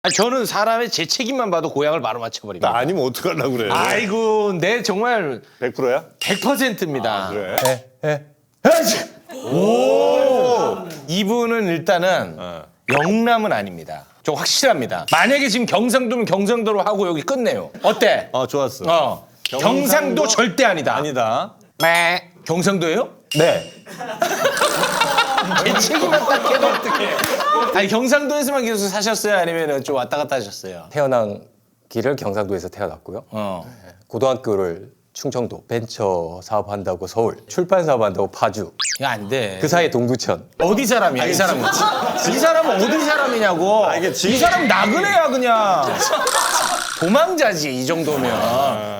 아니, 저는 사람의 제 책임만 봐도 고향을 바로 맞춰버립니다. 나 아니면 어떡하려고 그래. 아이고, 내 정말 100%야? 100%입니다. 그래? 오! 이분은 일단은 어. 영남은 아닙니다. 저 확실합니다. 만약에 지금 경상도면 경상도로 하고 여기 끝내요. 어때? 좋았어. 경상도 절대 아니다. 아니다. 매. 경상도예요? 네. 제 책임만 딱 해도 어떡해. 아니, 경상도에서만 계속 사셨어요? 아니면 좀 왔다 갔다 하셨어요? 태어난 길을 경상도에서 태어났고요. 고등학교를 충청도 벤처 사업한다고 서울, 출판 사업한다고 파주, 이거 안 돼. 그 사이에 동두천. 어디 사람이야, 이 사람은? 이 사람은 어디 사람이냐고. 이게 이 사람 나그네야, 그냥. 도망자지, 이 정도면.